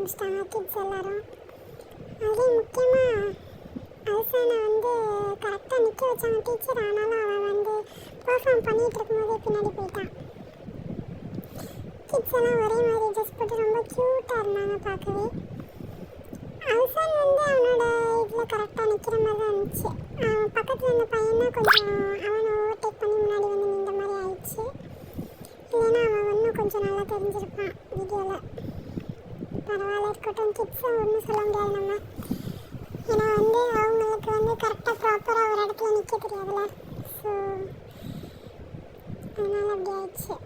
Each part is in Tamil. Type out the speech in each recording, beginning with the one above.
ஆரம்பிச்சிட்டாங்க கிட்ஸ் எல்லாரும். அதுலேயும் முக்கியமாக அல்சானை வந்து கரெக்டாக நிற்க வச்சாங்க டீச்சர். ஆனாலும் அவன் வந்து பர்ஃபார்ம் பண்ணிகிட்டு இருக்கும்போதே பின்னாடி போயிட்டான். கிட்ஸ் எல்லாம் ஒரே மாதிரி ட்ரெஸ் போட்டு ரொம்ப க்யூட்டாக இருந்தாங்க பார்க்கவே. அல்சான் வந்து அவனோட இதில் கரெக்டாக நிற்கிற மாதிரி தான் இருந்துச்சு. அவன் பக்கத்தில் இருந்த பையனா கொஞ்சம் அவனை ஓவர்டேக் பண்ணி முன்னாடி வந்து நின்ற மாதிரி ஆயிடுச்சு. இல்லைன்னா அவன் இன்னும் கொஞ்சம் நல்லா தெரிஞ்சிருப்பான் வீடியோவில். பரவாயில்ல இருக்கட்டும், கிட்ஸை ஒன்றும் சொல்ல முடியாது நம்ம. ஏன்னா வந்து அவங்களுக்கு வந்து கரெக்டாக ப்ராப்பராக ஒரு இடத்துல நிற்க தெரியாதுல்ல. ஸோ அதனால் அப்படி ஆயிடுச்சு.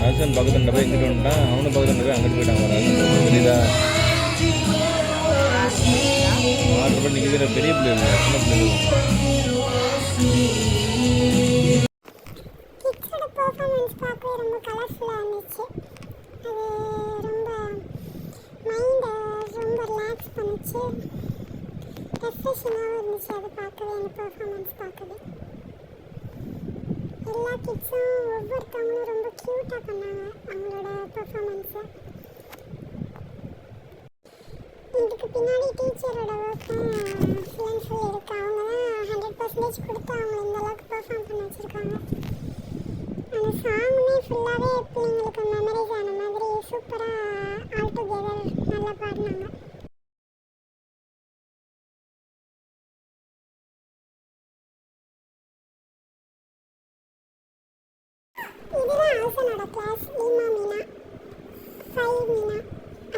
அரசன் பக்கத்துல போய் இங்கிட்டு வந்துட்டான், அவனும் பக்கத்துல போய் அங்கிட்டு போயிட்டான். புரியுதா? ஆர்டர் பண்ணி நிற்கிற பெரிய பிள்ளைங்க சின்ன பிள்ளைங்க. கிட்ஸோட பெர்ஃபார்மன்ஸ் பார்க்கவே ரொம்ப கலர்ஃபுல்லாக இருந்துச்சு. அது ரொம்ப மைண்டை ரொம்ப ரிலாக்ஸ் பண்ணிச்சு. ரெஃப்ரெஷிங்காகவும் இருந்துச்சு அது பார்க்கவே. அந்த பெர்ஃபார்மன்ஸ் பார்க்கவே எல்லா கிட்ஸும் ஒவ்வொருத்தவங்களும் ரொம்ப க்யூட்டாக பண்ணாங்க அவங்களோட பெர்ஃபார்மன்ஸை. இதுக்கு பின்னாடி டீச்சரோட ஒர்க்கும் ஃபுல் அண்ட் ஃபுல் இருக்குது. அவங்க தான் 100% கொடுத்து அவங்க இந்த அளவுக்கு பெர்ஃபார்ம் பண்ண வச்சுருக்காங்க. அந்த சாங்குமே ஃபுல்லாகவே பிள்ளைங்களுக்கு மெமரிஸ் ஆன மாதிரி சூப்பராக ஆல் டுகெதர் நல்லா பாடினாங்க. இதுதான் ஆல்சனோட கிளாஸ். லீமா மீனா 5 மீனா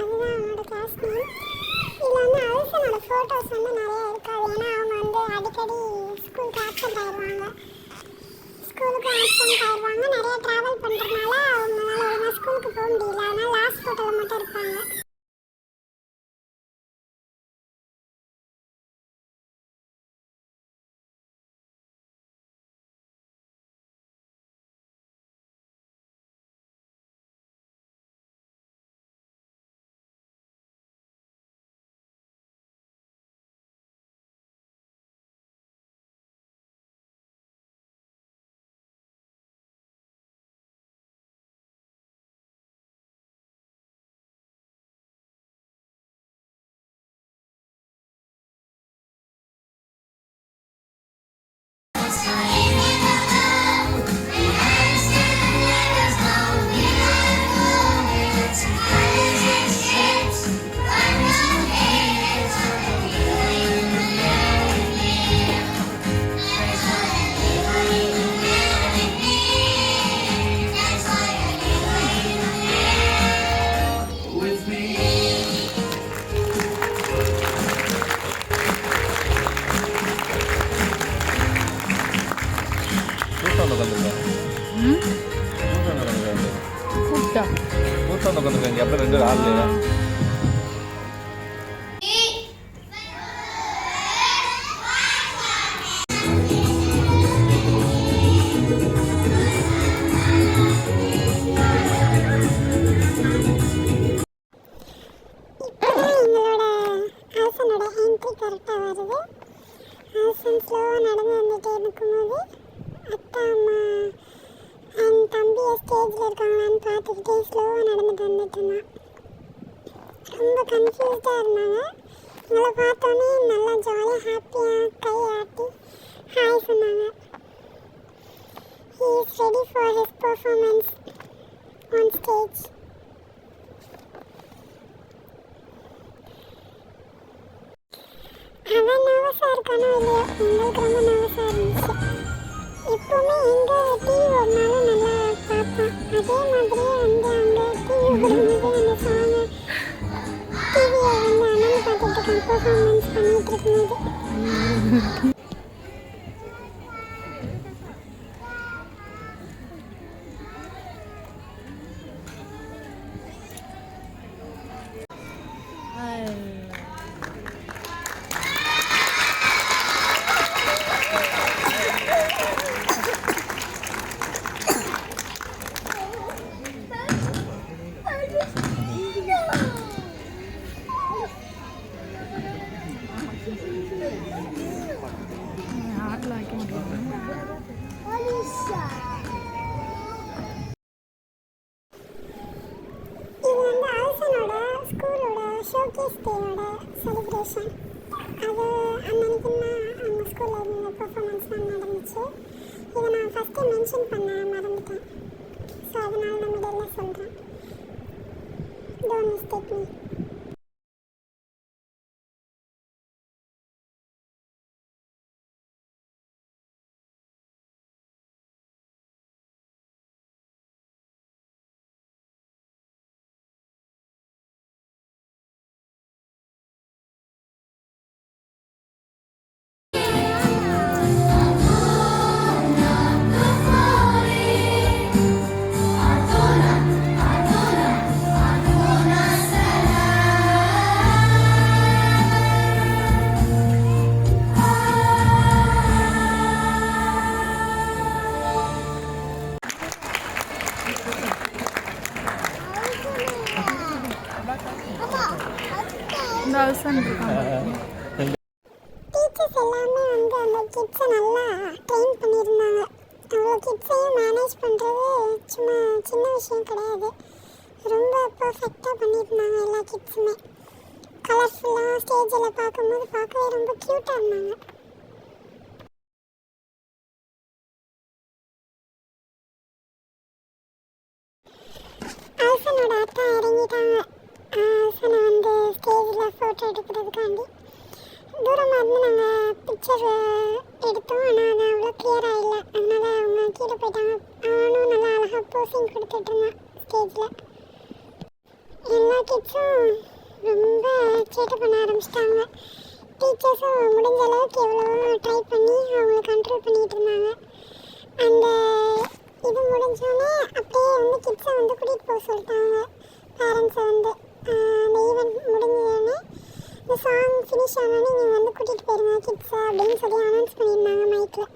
அதுதான் அவனோட கிளாஸ் நேம். இதில் வந்து ஆல்சனோட ஃபோட்டோஸ் வந்து நிறையா இருக்காது. ஏன்னா அவங்க வந்து அடிக்கடி ஸ்கூலுக்கு ஆப்சென்ட் ஆயிடுவாங்க. நிறைய ட்ராவல் பண்ணுறதுனால அவங்களால ஒழுங்காக ஸ்கூலுக்கு போக முடியல. அதனால் லாஸ்ட் ஃபோட்டோவில் மட்டும் இருப்பாங்க. உட்காந்துருக்காங்க. அப்புறம் 2 ஆள் இல்லையா? கரெக்டாக வருது. ஆசன் ஸ்லோவாக நடந்து வந்துட்டே இருக்கும்போது அத்தா அம்மா அண்ட் தம்பியை ஸ்டேஜில் இருக்காங்களான்னு பார்த்துக்கிட்டே ஸ்லோவாக நடந்துட்டு வந்துட்டுருந்தான். ரொம்ப கன்ஃபியூஸ்டாக இருந்தாங்க. எங்களை பார்த்தோன்னே நல்லா ஜாலியாக ஹாப்பியாக கை ஆட்டி ஹாய் சொன்னாங்க. He is ready for his performance on stage. அவன் நர்வஸாக இருக்கானோ இல்லையோ, எங்களுக்கு ரொம்ப நர்வஸாக இருந்துச்சு. எப்போவுமே எங்கே டிவி ஓடினாலும் நல்லா பார்ப்பான். அதே மாதிரியே வந்து அங்கே டிவி ஓடும்போது அந்த சாங்கை டிவியை வந்து அண்ணன் பார்த்துட்டு நினச்சேன் பெர்ஃபார்மன்ஸ் பண்ணிகிட்டு இருக்கும்போது. ஷோகேஸ் டேயோட செலிப்ரேஷன் அது அன்னைக்கு தான் அவங்க ஸ்கூலில் இருந்த பெர்ஃபார்மன்ஸ்லாம் நடந்துச்சு. இதை நான் ஃபஸ்ட்டு மென்ஷன் பண்ண மறந்துட்டேன். ஸோ அதனால நான் மிடில் சொல்கிறேன். Don't mistake me. டீச்சர்ஸ் எல்லாமே வந்து அந்த கிட்ஸை நல்லா ட்ரெயின் பண்ணியிருந்தாங்க. அவ்வளோ கிட்ஸையும் மேனேஜ் பண்ணுறது சும்மா சின்ன விஷயம் கிடையாது. ரொம்ப பர்ஃபெக்டாக பண்ணியிருந்தாங்க எல்லா கிட்ஸுமே. கலர்ஃபுல்லாக ஸ்டேஜில் பார்க்கும்போது பார்க்கவே ரொம்ப க்யூட்டாக இருந்தாங்க. ஆல்சனோட அத்தா இறங்கிட்டாங்க. ஆல்சனை வந்து ஸ்டேஜில் ஃபோட்டோ எடுக்கிறதுக்காண்டி தூரமாக இருந்து நாங்கள் பிக்சர் எடுத்தோம். ஆனால் அது அவ்வளோ கிளியராக இல்லை. அதனால் அவங்க கீழே போயிட்டாங்க. அவனும் நல்லா அழகாக போசிங் கொடுத்துட்ருந்தான் ஸ்டேஜில். எல்லா கிட்ஸும் ரொம்ப சேட்டை பண்ண ஆரம்பிச்சிட்டாங்க. டீச்சர்ஸும் முடிஞ்ச அளவுக்கு எவ்வளவோ ட்ரை பண்ணி அவங்கள கண்ட்ரோல் பண்ணிகிட்டு இருந்தாங்க. அந்த இது முடிஞ்சோடனே அப்படியே வந்து கிட்ஸை வந்து கூட்டிகிட்டு போக சொல்லிட்டாங்க பேரண்ட்ஸை வந்து. அந்த ஈவெண்ட் முடிஞ்சோடனே இந்த சாங் ஃபினிஷ் ஆனோடனே நீங்கள் வந்து கூட்டிகிட்டு போயிருங்க கிட்ஸை அப்படின்னு சொல்லி அனௌன்ஸ் பண்ணியிருந்தாங்க மைக்கில்.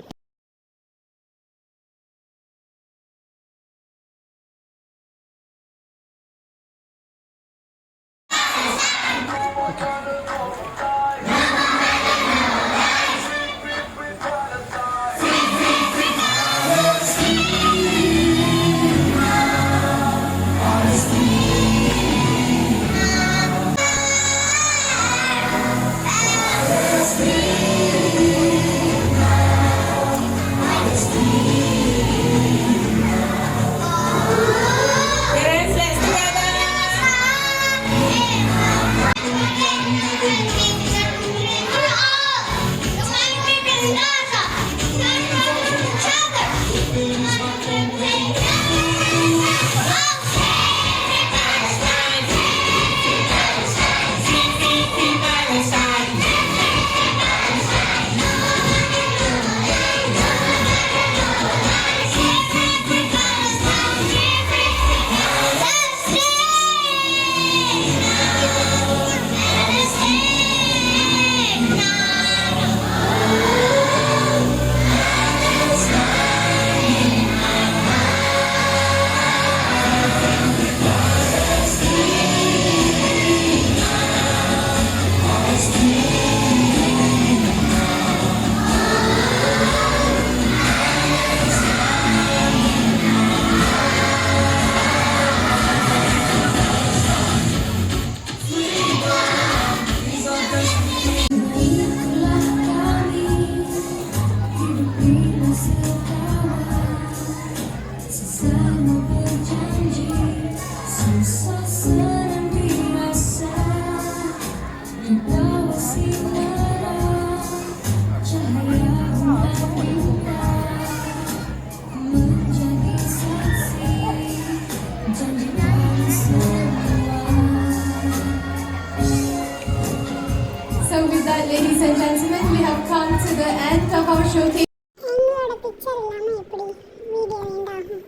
So with that, ladies and gentlemen, we have come to the end of our showcase. எங்களோட பிக்சர் இல்லாமல் எப்படி வீடியோ எண்டாகும்.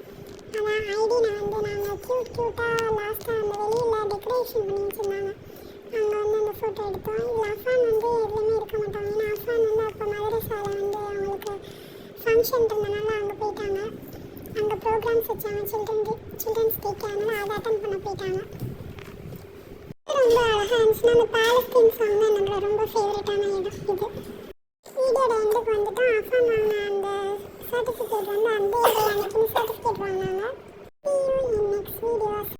அதான் ஐடியில் நாங்கள் க்யூட்டாக லாஸ்ட்டாக அந்த வெளியில் டெக்கரேஷன் பண்ணி வச்சுருந்தாங்க. அங்கே அந்த ஃபோட்டோ எடுத்தோம். இதில் அஃபான் எதுவுமே இருக்க மாட்டாங்க. ஏன்னா அஃபான் அப்போ மதரசாவில் அவங்களுக்கு ஃபங்க்ஷன் இருந்தனால அங்கே போயிட்டாங்க. அங்கே ப்ரோக்ராம்ஸ் வச்சாங்க, சில்ட்ரன்ஸ் டேக்கு. அதனால் அதை அட்டன் பண்ண போயிட்டாங்க. ரொம்ப அழகாக இருந்துச்சுன்னா அந்த பாலஸ்தீன் சாங் தான் நம்மளோட ரொம்ப ஃபேவரட்டான இடம் இது.